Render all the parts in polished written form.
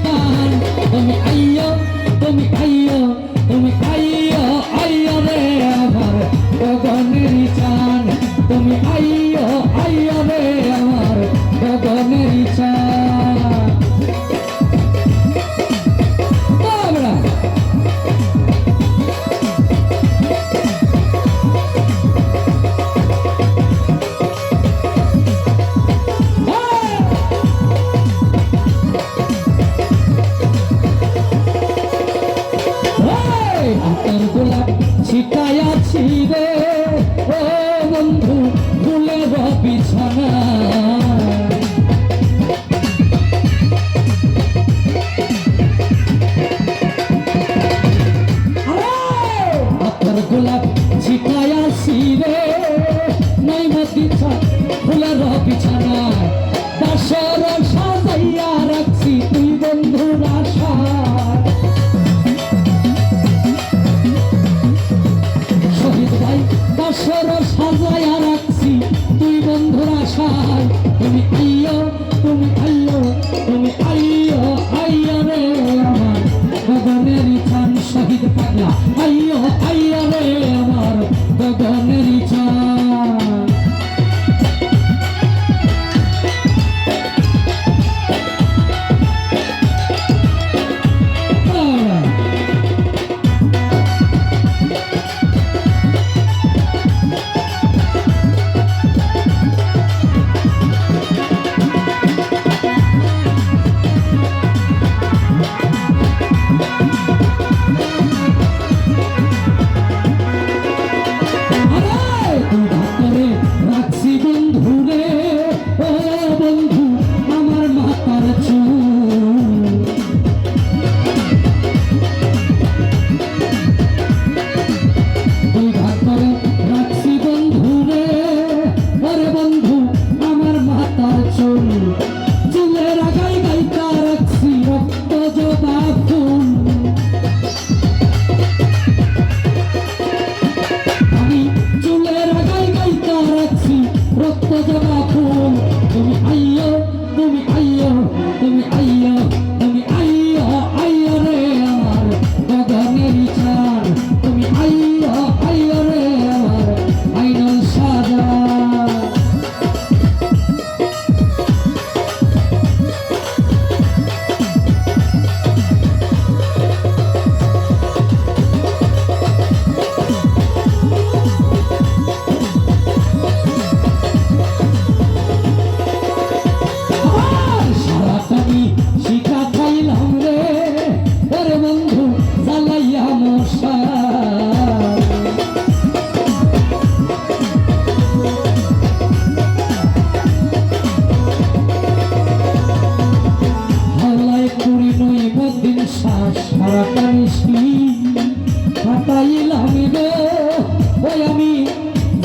পান তুমি আইয়ো তুমি আইয়ো তুমি আইয়ো আইয়ো রে আমার গগনের চান তুমি আইয়ো আইয়ো রে আমার গগনের চান বাবরা গোলাপ ছিটায়াছি রে ও বন্ধু ফুলের বিছানা আপনার গোলাপ ছিটায়াছি রে নাই মতিছা ফুলের বিছানা দাসর সাজাইয়া রাখছি তুই বন্ধুর আশা দাসর সাজাইয়া রাখছি তুই বন্ধুর আশায় তুমি আইয়ো তুমি আইয়ো তুমি আইয়ো আইয়ো রে আমার গগনের চান শহীদ পাগলা আইয়ো আইয়ো রে আমার গগনের চান তুমি আইয়ো তুমি আইয়ো তুমি আইয়ো তুমি আইয়ো আইয়ো রে আমার গগনের চান তুমি আইয়ো আইয়ো রে আমার আইনল সাজা সারাটা মিষ্টি ফাটাইলাম গো ওই আমি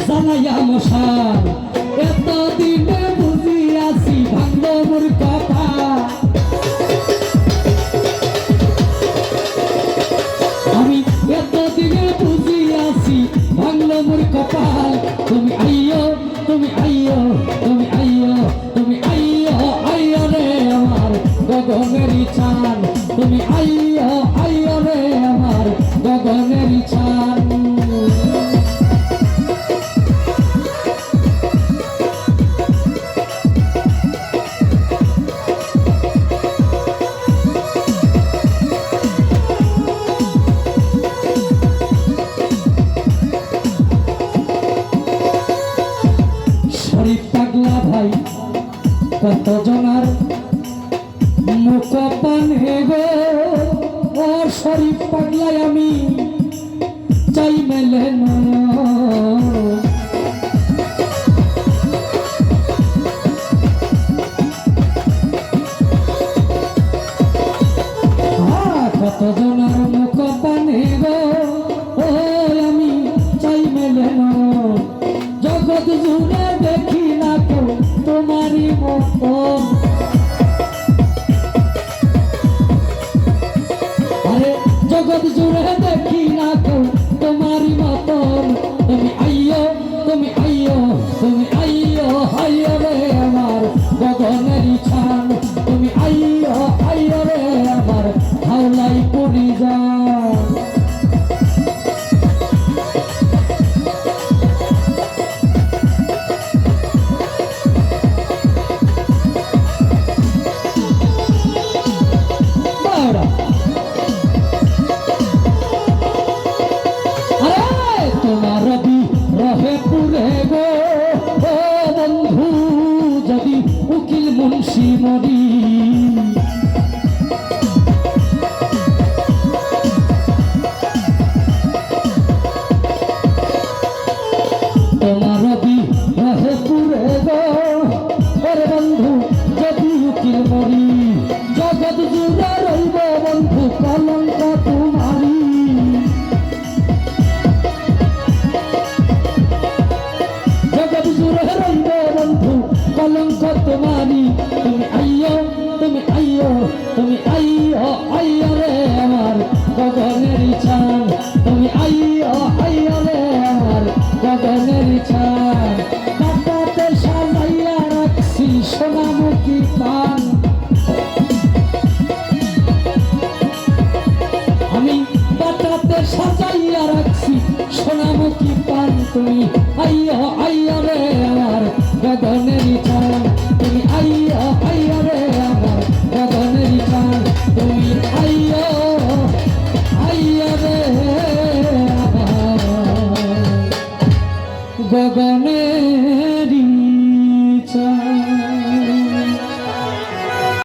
জানাইয়া মশাল এতদিনে বুঝিয়াছি ভাঙ্গ মোর কথা আমি এতদিনে বুঝিয়াছি ভাঙ্গ মোর কপাল তুমি আইয়ো তুমি আইয়ো তুমি আইয়ো তুমি আইয়ো আইয়ো রে আমার গগনের চান তুমি আইয়ো আইয়ো রে আমার গগনের চান শরীফ পাগলা ভাই কত জনার মুখ পান হেগো ওর শরীফ পাগলাই আমি চাই মেলে না কত জনার মুখ পান হেগো ও আমি চাই মেলে না জগৎ জুড়ে দেখি না তো তোমারই মতো জগৎ জুড়ে দেখি না তো তোমারই মতন তুমি আইয়ো তুমি আইয়ো তুমি আইয়ো আইয়ো রে আমার গগনের ছান তুমি আইয়ো আইয়ো রে তুমি আইয়ো আইয়ো রে আমার গগনের চাঁদ তুমি আইয়ো আইয়ো রে আমার গগনের চাঁদ বাটাতে সাজাইয়া রাখছি সোনামুখী পান আমি বাটাতে সাজাইয়া রাখছি সোনামুখী পান তুমি আইয়ো আইয়ো রে আমার গগনের চাঁদ